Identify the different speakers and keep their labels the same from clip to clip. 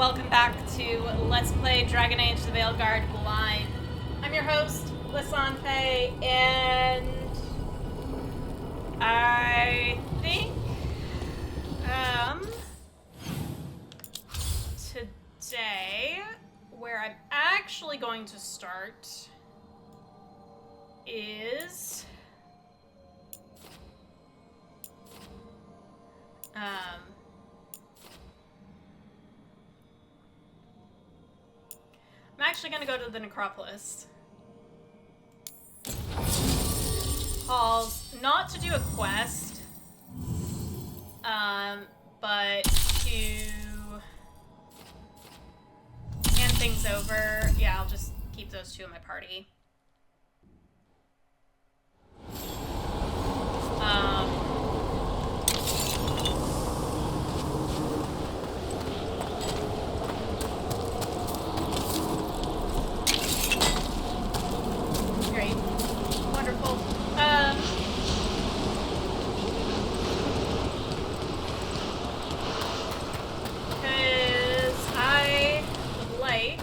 Speaker 1: welcome back to Let's Play Dragon Age The Veilguard Blind. I'm your host, Lisanne, and I think today, where I'm actually going to start is I'm actually going to go to the Necropolis halls, not to do a quest, but to hand things over. Yeah, I'll just keep those two in my party. Great. Wonderful. Because I would like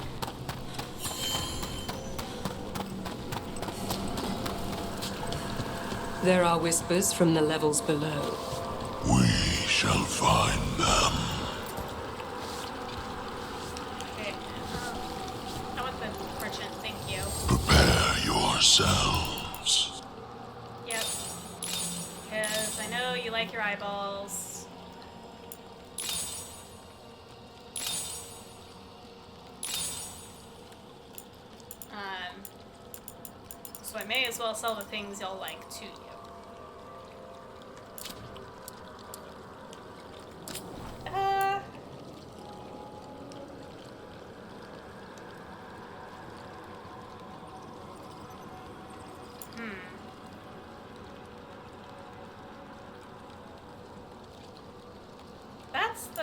Speaker 2: There are whispers from the levels below.
Speaker 3: We shall find them.
Speaker 1: okay. I want the merchant, thank you.
Speaker 3: Prepare yourselves.
Speaker 1: Yep. Because I know you like your eyeballs. So I may as well sell the things y'all like to you. That's the,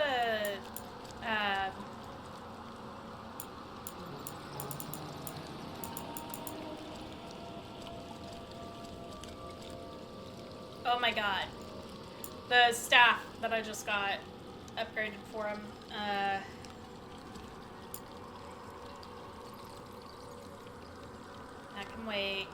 Speaker 1: oh my god. The staff that I just got upgraded for him. That can wait.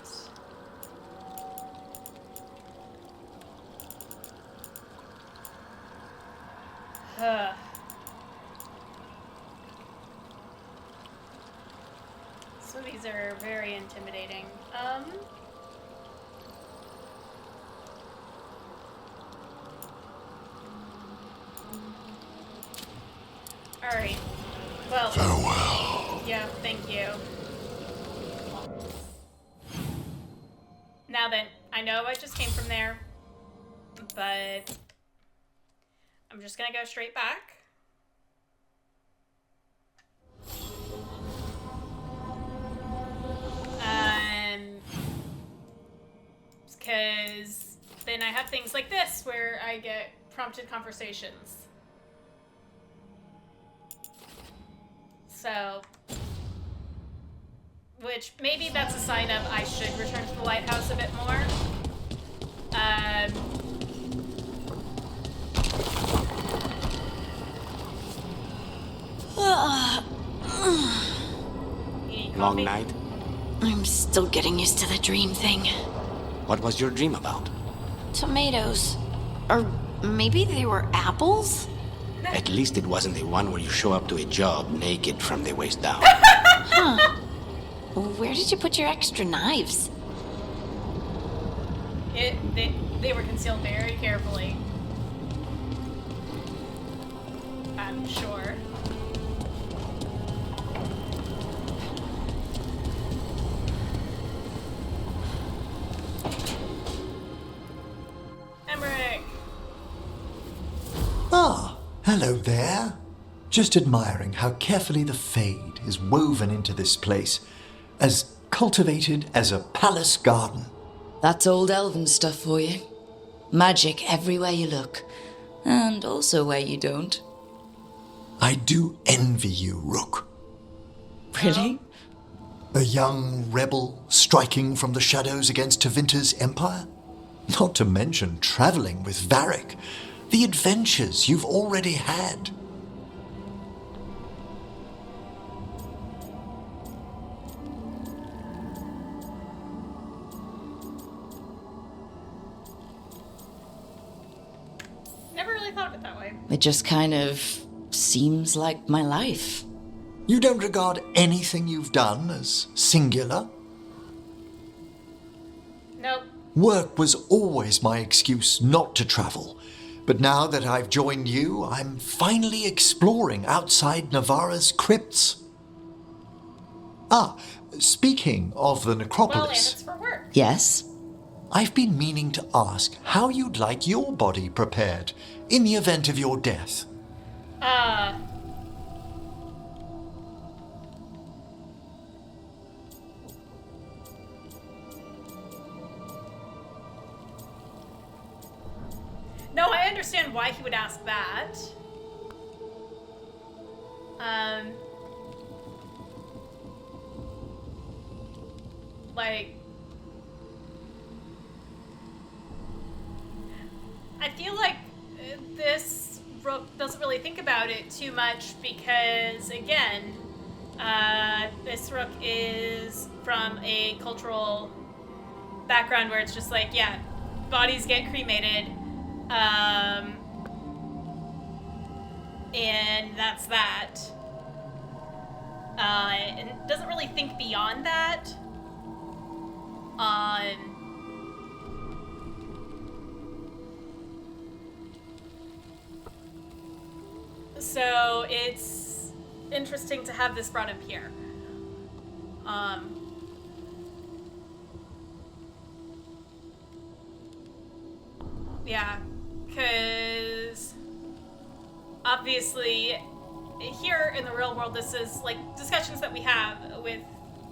Speaker 1: So these are very intimidating. Alright. Well.
Speaker 3: Farewell.
Speaker 1: Yeah, thank you. Now then, I know I just came from there, but I'm just gonna go straight back. Because then I have things like this where I get prompted conversations. So, which maybe that's a sign of I should return to the lighthouse a bit more.
Speaker 4: Long night?
Speaker 5: I'm still getting used to the dream thing.
Speaker 4: What was your dream about?
Speaker 5: Tomatoes. Or maybe they were apples?
Speaker 4: At least it wasn't the one where you show up to a job naked from the waist down.
Speaker 5: Huh. Where did you put your extra knives?
Speaker 1: They were concealed very carefully. I'm sure. Emmerich!
Speaker 6: Ah, hello there. Just admiring how carefully the Fade is woven into this place, as cultivated as a palace garden.
Speaker 7: That's old elven stuff for you. Magic everywhere you look, and also where you don't.
Speaker 6: I do envy you, Rook.
Speaker 7: Really?
Speaker 6: A young rebel striking from the shadows against Tevinter's empire? Not to mention traveling with Varric. The adventures you've already had.
Speaker 7: just kind of seems like my life.
Speaker 6: You don't regard anything you've done as singular?
Speaker 1: Nope.
Speaker 6: Work was always my excuse not to travel. But now that I've joined you, I'm finally exploring outside Navarra's crypts. Ah, speaking of the
Speaker 1: Well, and
Speaker 6: necropolis,
Speaker 1: it's for work.
Speaker 7: Yes?
Speaker 6: I've been meaning to ask how you'd like your body prepared in the event of your death.
Speaker 1: No, I understand why he would ask that. Like, I feel like this Rook doesn't really think about it too much because, again, this Rook is from a cultural background where it's just like, yeah, bodies get cremated, and that's that. And doesn't really think beyond that. So it's interesting to have this brought up here. Yeah, because obviously here in the real world, this is like discussions that we have with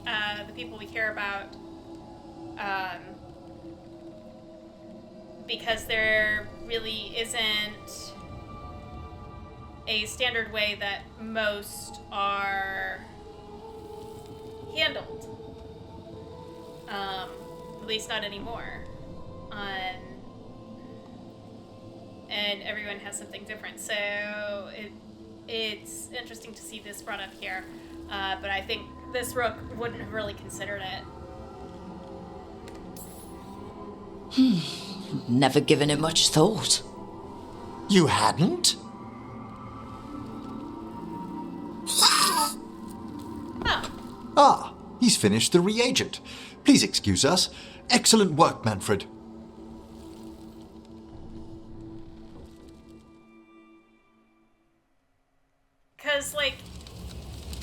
Speaker 1: the people we care about, because there really isn't a standard way that most are handled, at least not anymore. And everyone has something different, so it's interesting to see this brought up here, but I think this Rook wouldn't have really considered it.
Speaker 7: Never given it much thought.
Speaker 6: You hadn't? Ah, he's finished the reagent. Please excuse us. Excellent work, Manfred.
Speaker 1: Because, like,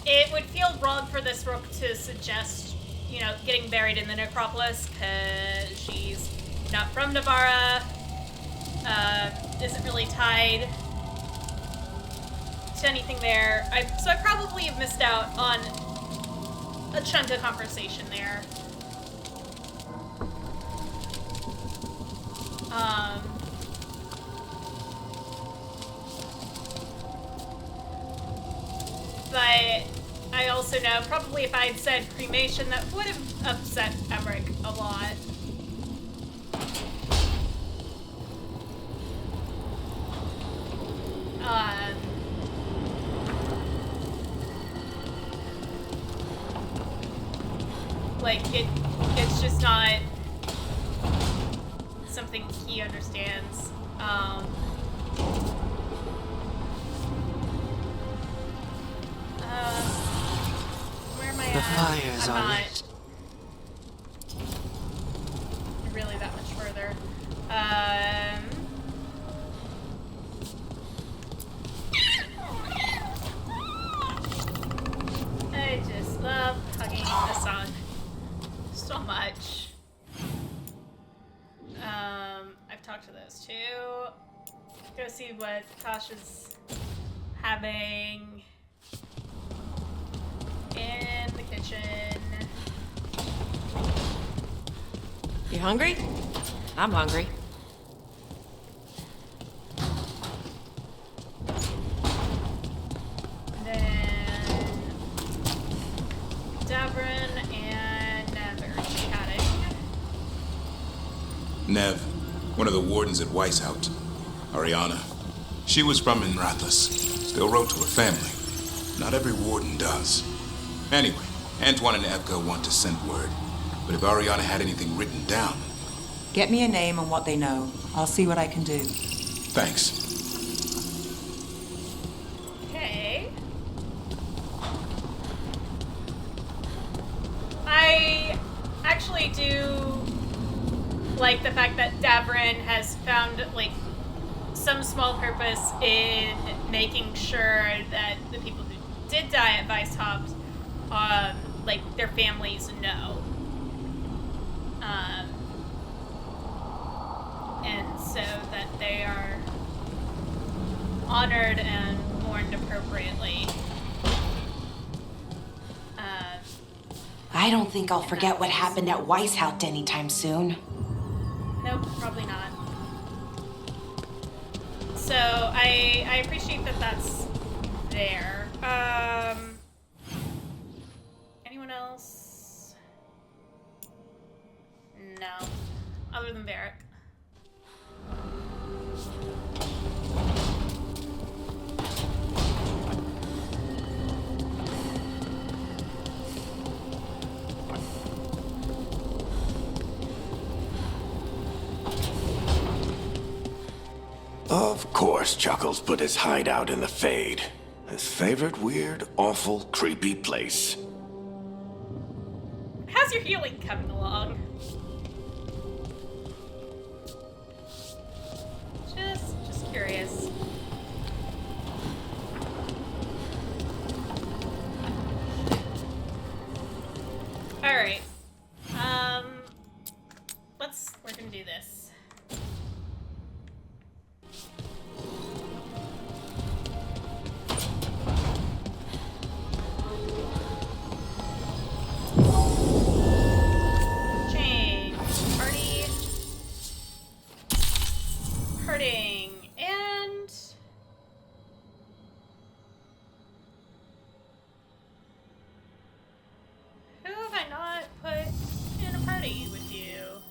Speaker 1: it would feel wrong for this Rook to suggest, you know, getting buried in the necropolis, because she's not from Navarra, isn't really tied to anything there. So I probably have missed out on a chunk of conversation there. But I also know probably if I had said cremation, that would have upset Emmerich a lot. Like, it's just not something he understands. Where am I at?
Speaker 4: The fire's
Speaker 1: I'm
Speaker 4: on
Speaker 1: not
Speaker 4: it.
Speaker 1: really that much further. I just love hugging the sun so much. I've talked to those two. Go see what Tasha's having in the kitchen.
Speaker 2: You hungry? I'm hungry.
Speaker 1: Then Davrin and Nev are chatting.
Speaker 8: Nev, one of the wardens at Weishout. Ariana. She was from Inrathis. Still wrote to her family. Not every warden does. Anyway, Antoine and Evka want to send word. But if Ariana had anything written down...
Speaker 9: Get me a name and what they know. I'll see what I can do.
Speaker 8: Thanks.
Speaker 1: Okay. I actually do like the fact that Davrin has found, like, some small purpose in making sure that the people who did die at Weishaupt, like, their families know. And so that they are honored and mourned appropriately.
Speaker 9: I don't think I'll forget what happened at Weishaupt anytime soon.
Speaker 1: Nope, probably not. So I appreciate that that's there. Anyone else? No, other than Varric.
Speaker 3: Of course, Chuckles put his hideout in the Fade. His favorite weird, awful, creepy place.
Speaker 1: How's your healing coming along? Just curious. All right. We're gonna do this. Change. Party. Hurting. And... who have I not put in a party with you?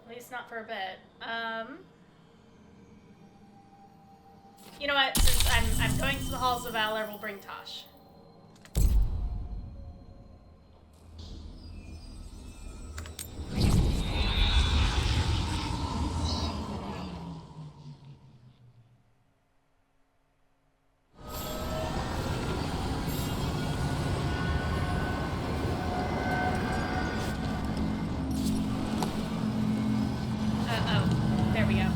Speaker 1: At least not for a bit. You know what? Since I'm going to the halls of Valor, we'll bring Tosh. There we go.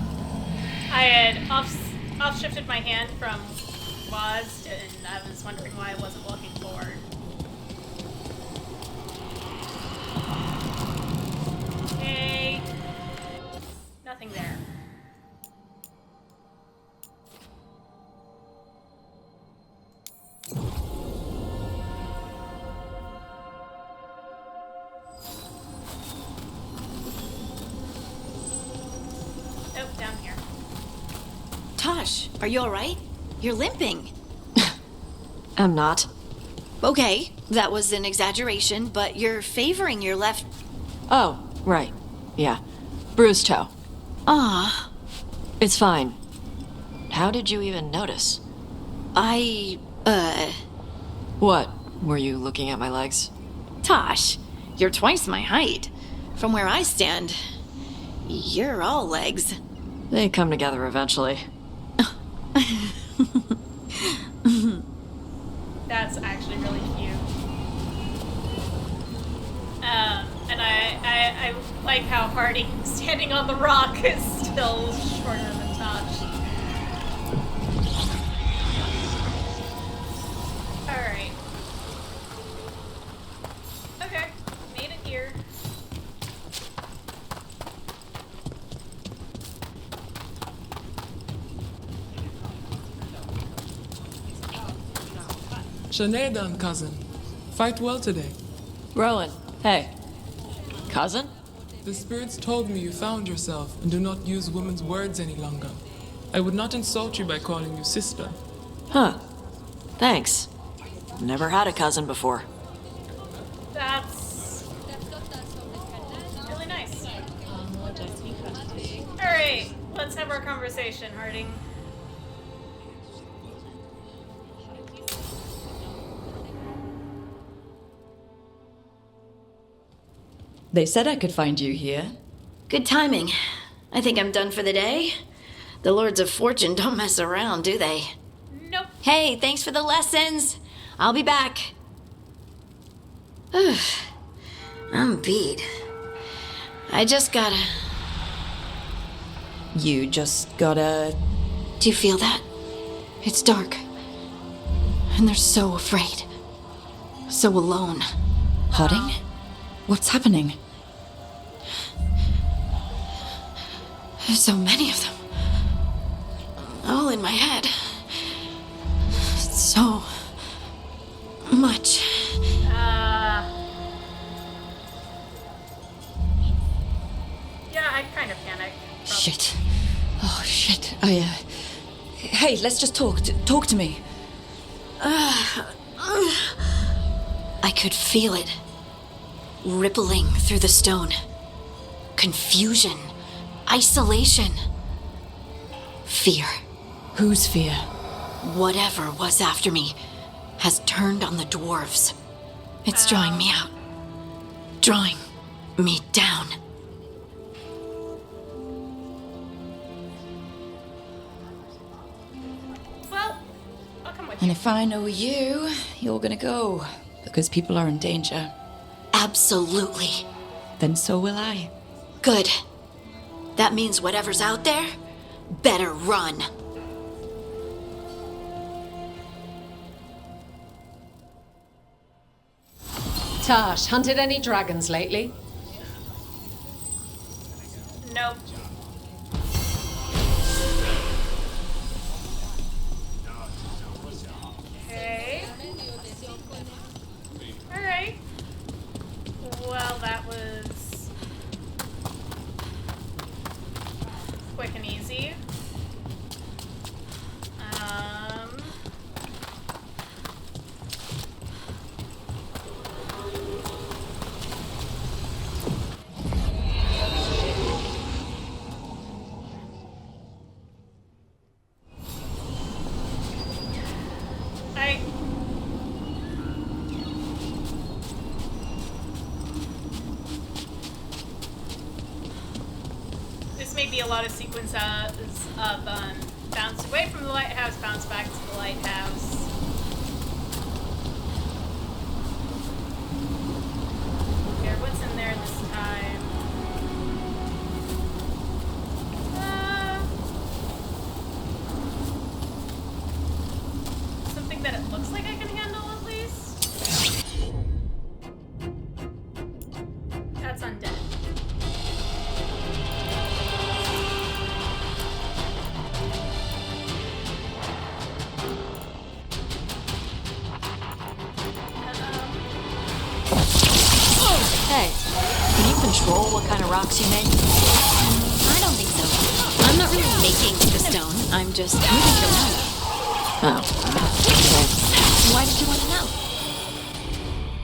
Speaker 1: I had off-shifted my hand from Waz, and I was wondering why I wasn't walking forward. Okay. Nothing there. Down here.
Speaker 5: Tosh, are you alright? You're limping.
Speaker 2: I'm not.
Speaker 5: Okay, that was an exaggeration, but you're favoring your left...
Speaker 2: Oh, right. Yeah. Bruised toe.
Speaker 5: Ah.
Speaker 2: It's fine. How did you even notice? What? Were you looking at my legs?
Speaker 5: Tosh, you're twice my height. From where I stand, you're all legs.
Speaker 2: They come together eventually.
Speaker 1: That's actually really cute. And I like how Hardy standing on the rock is still shorter than Tosh. Alright. Okay, made it here.
Speaker 10: Shanedan, cousin. Fight well today.
Speaker 2: Rowan, hey. Cousin?
Speaker 10: The spirits told me you found yourself and do not use women's words any longer. I would not insult you by calling you sister.
Speaker 2: Huh. Thanks. Never had a cousin before.
Speaker 1: That's really nice. Alright, let's have our conversation, Harding.
Speaker 7: They said I could find you here.
Speaker 5: Good timing. I think I'm done for the day. The Lords of Fortune don't mess around, do they?
Speaker 1: Nope.
Speaker 5: Hey, thanks for the lessons. I'll be back. I'm beat. I just gotta...
Speaker 7: You just gotta...
Speaker 5: Do you feel that? It's dark. And they're so afraid. So alone.
Speaker 7: Hodding? What's happening?
Speaker 5: There's so many of them. All in my head. So much.
Speaker 1: Yeah, I kind of panicked.
Speaker 7: Shit. Oh, shit. Hey, let's just talk. Talk to me.
Speaker 5: I could feel it. Rippling through the stone. Confusion. Isolation. Fear.
Speaker 7: Whose fear?
Speaker 5: Whatever was after me has turned on the dwarves. It's drawing me out. Drawing me down.
Speaker 1: Well, I'll come with
Speaker 7: And
Speaker 1: you.
Speaker 7: if I know you, you're gonna go. Because people are in danger.
Speaker 5: Absolutely.
Speaker 7: Then so will I.
Speaker 5: Good. That means whatever's out there better run.
Speaker 11: Tash, hunted any dragons lately?
Speaker 1: Nope. Okay. Alright. Well, that was quick and easy. This may be a lot of sequences of bounce away from the lighthouse, bounce back to the lighthouse. Okay, what's in there this time? Something that it looks like I can handle at least. That's undead.
Speaker 2: Hey, can you control what kind of rocks you make?
Speaker 5: I don't think so. I'm not really making the stone. I'm just moving it around.
Speaker 2: Oh, okay.
Speaker 5: Why did you want to know?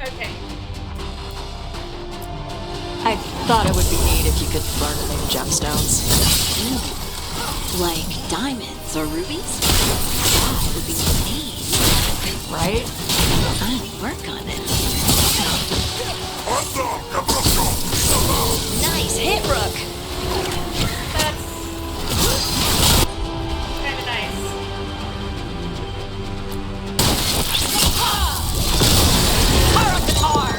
Speaker 1: Okay.
Speaker 2: I thought it would be neat if you could learn to make gemstones.
Speaker 5: Like diamonds or rubies? That would be neat.
Speaker 2: Right?
Speaker 5: I'll work on it. Nice hit, Rook.
Speaker 1: That's kind of nice.
Speaker 5: Power up the car.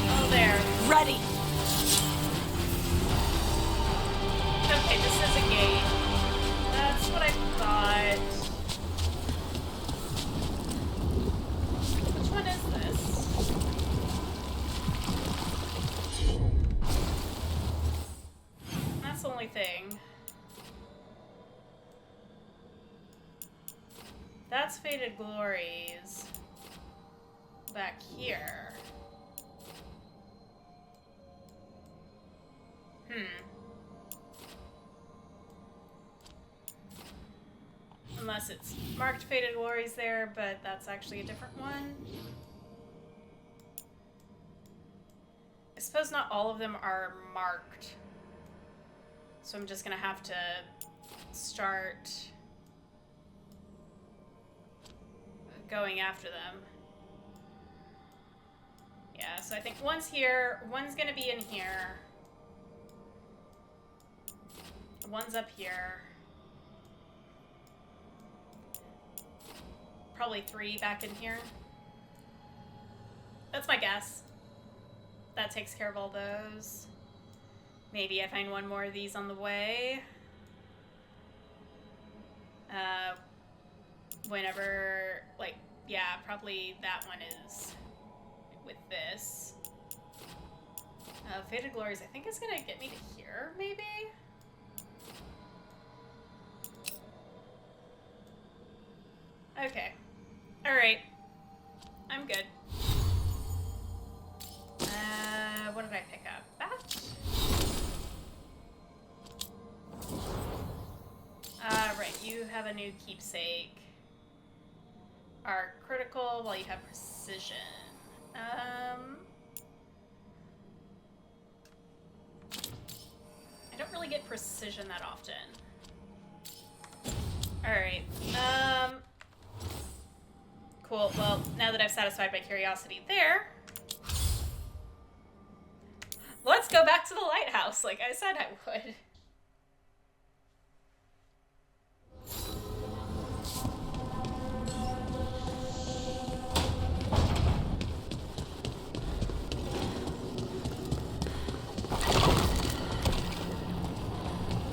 Speaker 1: Oh, there.
Speaker 5: Ready.
Speaker 1: Okay, this is a gate. That's what I thought. Which one is this? That's the only thing. That's Faded Glories. Back here. Unless it's marked Faded Glories there, but that's actually a different one. I suppose not all of them are marked. So I'm just gonna have to going after them. Yeah, so I think one's here, one's gonna be in here. One's up here. Probably 3 back in here. That's my guess. That takes care of all those. Maybe I find one more of these on the way. Whenever, like, yeah, probably that one is with this. Faded Glories, I think is gonna get me to here, maybe? Okay. Alright. I'm good. What did I pick up? That? Right, you have a new keepsake. Are critical while you have precision. I don't really get precision that often. Alright, cool, well, now that I've satisfied my curiosity there, let's go back to the lighthouse, like I said I would.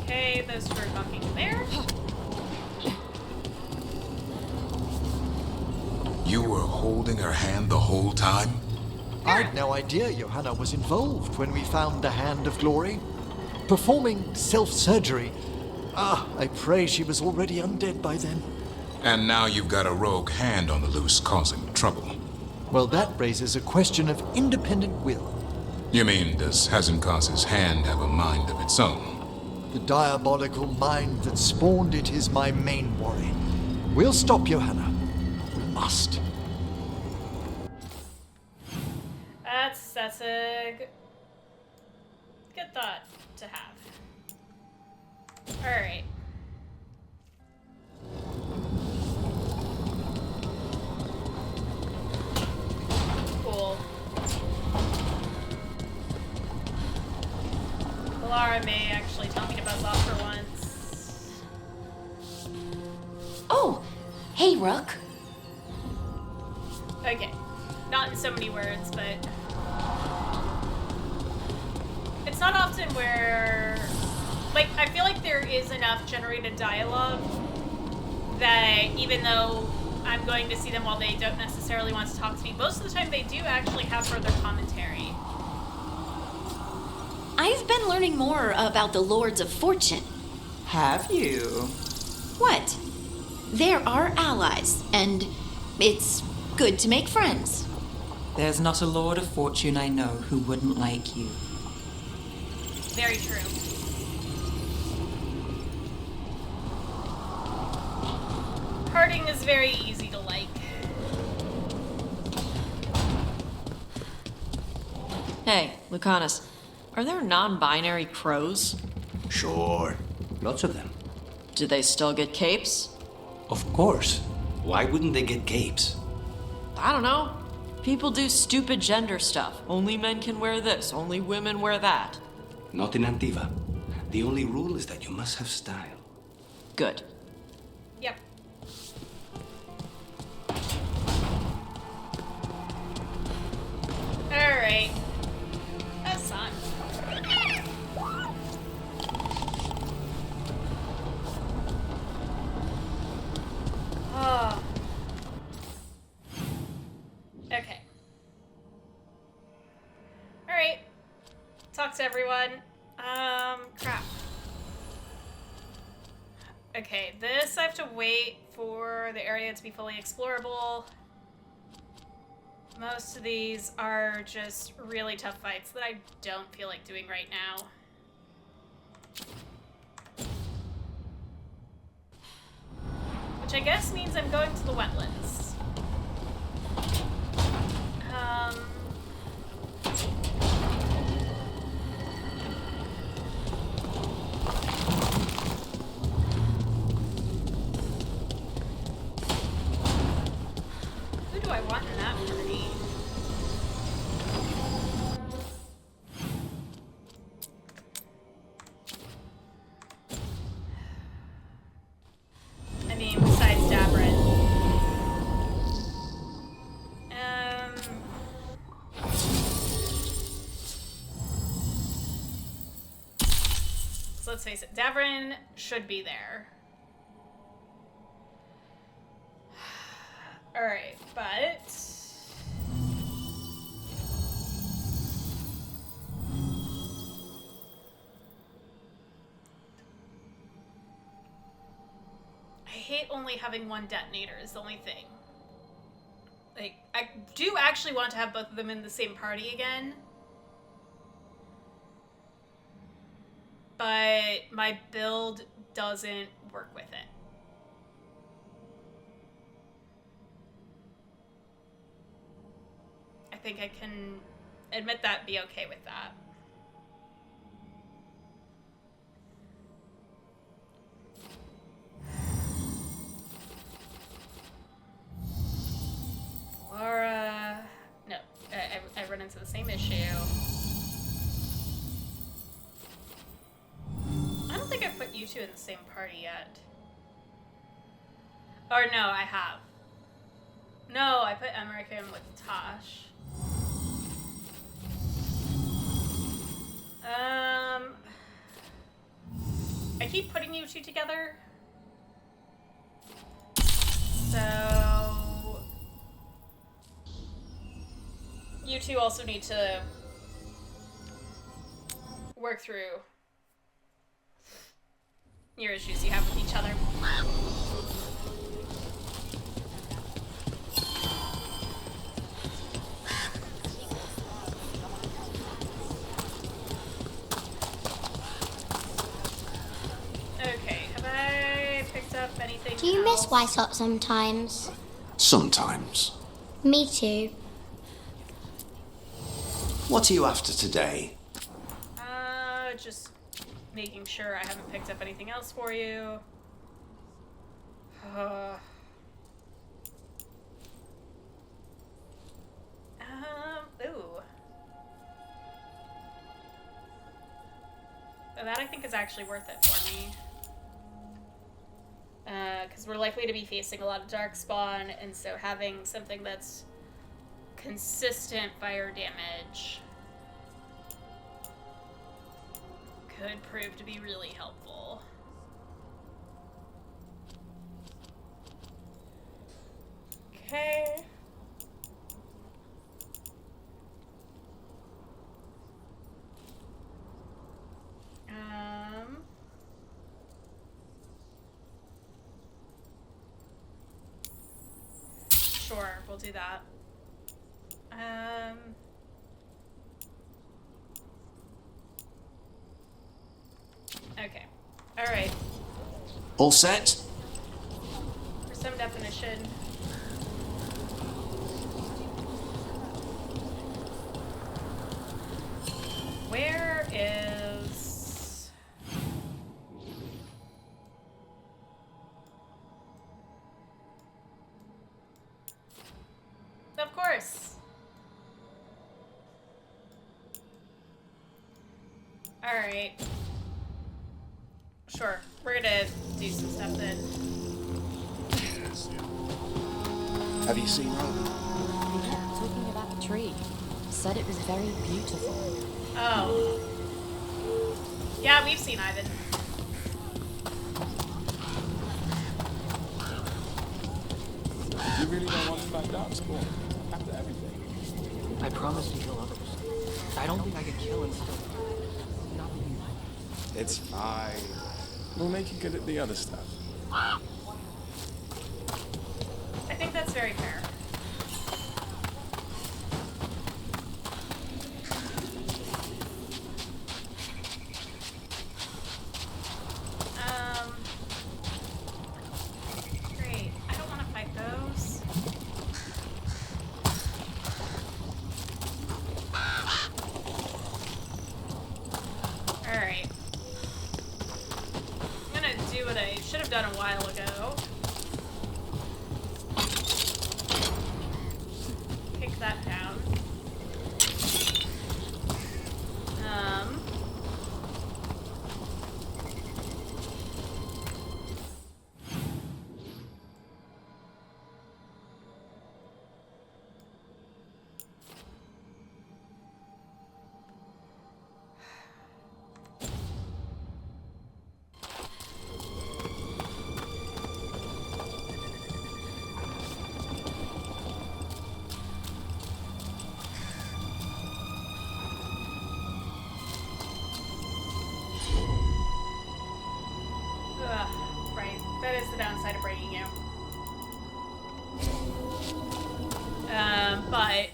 Speaker 1: Okay, those two are talking there.
Speaker 8: You were holding her hand the whole time?
Speaker 6: I'd no idea Johanna was involved when we found the Hand of Glory. Performing self-surgery. I pray she was already undead by then.
Speaker 8: And now you've got a rogue hand on the loose causing trouble.
Speaker 6: Well, that raises a question of independent will.
Speaker 8: You mean, does Hazenkaz's hand have a mind of its own?
Speaker 6: The diabolical mind that spawned it is my main worry. We'll stop Johanna. We must.
Speaker 1: That's a good thought to have. Alright. Cool. Lara may actually tell me to buzz off for once.
Speaker 5: Oh, hey, Rook.
Speaker 1: Okay. Not in so many words, but it's not often where, like, I feel like there is enough generated dialogue that even though I'm going to see them while they don't necessarily want to talk to me, most of the time they do actually have further commentary.
Speaker 5: I've been learning more about the Lords of Fortune.
Speaker 12: Have you?
Speaker 5: What? They're our allies, and it's good to make friends.
Speaker 12: There's not a Lord of Fortune I know who wouldn't like you.
Speaker 1: Very true. Harding is very easy to like.
Speaker 2: Hey, Lucanus, are there non-binary crows?
Speaker 4: Sure. Lots of them.
Speaker 2: Do they still get capes?
Speaker 4: Of course. Why wouldn't they get capes?
Speaker 2: I don't know. People do stupid gender stuff. Only men can wear this, only women wear that.
Speaker 4: Not in Antiva. The only rule is that you must have style.
Speaker 2: Good.
Speaker 1: Yep. Alright. That's fun. Oh. Okay. Alright. Talk to everyone. Crap. Okay, this I have to wait for the area to be fully explorable. Most of these are just really tough fights that I don't feel like doing right now. Which I guess means I'm going to the wetlands. do I want in that party? I mean, besides Dabrin. So let's face it, Dabrin should be there. Alright, but... I hate only having one detonator is the only thing. Like, I do actually want to have both of them in the same party again. But my build doesn't work with it. I think I can admit that, be okay with that. Laura... No, I run into the same issue. I don't think I've put you two in the same party yet. Or no, I have. No, I put Emmerich in with Tosh. I keep putting you two together. So... You two also need to work through your issues you have with each other. Okay, have I picked up anything
Speaker 13: Do you
Speaker 1: else?
Speaker 13: miss Weishaupt sometimes?
Speaker 3: Sometimes.
Speaker 13: Me too.
Speaker 3: What are you after today?
Speaker 1: Just making sure I haven't picked up anything else for you. Ooh. That I think is actually worth it for me. Because we're likely to be facing a lot of Darkspawn, and so having something that's consistent fire damage could prove to be really helpful. Okay. Sure, we'll do that. Okay. Alright.
Speaker 3: All set?
Speaker 1: For some definition. Where is... Of course. Alright. Sure, we're gonna do some stuff then.
Speaker 3: Have you seen Rook?
Speaker 5: Yeah, talking about the tree. Said it was very beautiful.
Speaker 1: Oh. Yeah, we've seen Ivan.
Speaker 10: You really don't want to fight Darkspawn after everything?
Speaker 14: I promised to kill others. I don't think I could kill and still... Not you.
Speaker 10: It's fine. We'll make you good at the other stuff.
Speaker 1: I think that's very fair. Great. I don't want to fight those. Alright. I'm gonna do what I should have done a while ago. But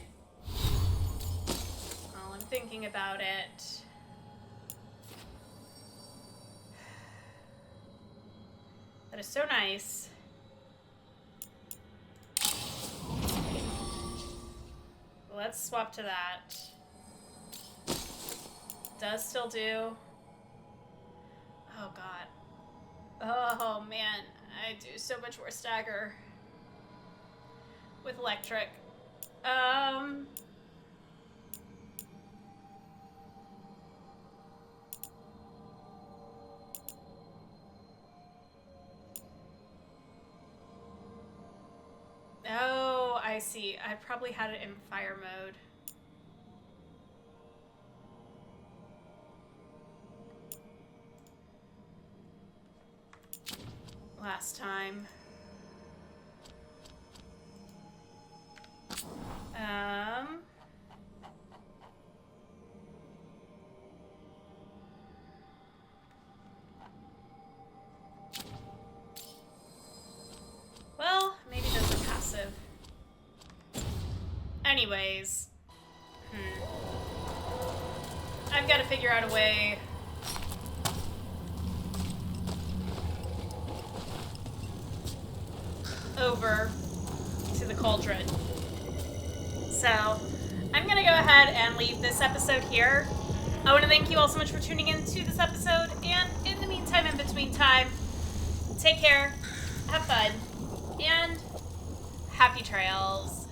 Speaker 1: while I'm thinking about it, that is so nice. Let's swap to that. Does still do. Oh god. Oh man, I do so much more stagger with electric. Oh, I see. I probably had it in fire mode. Last time. Well, maybe those are passive. Anyways. I've got to figure out a way over to the cauldron. So, I'm gonna go ahead and leave this episode here. I want to thank you all so much for tuning in to this episode, and in the meantime, in between time, take care, have fun, and happy trails.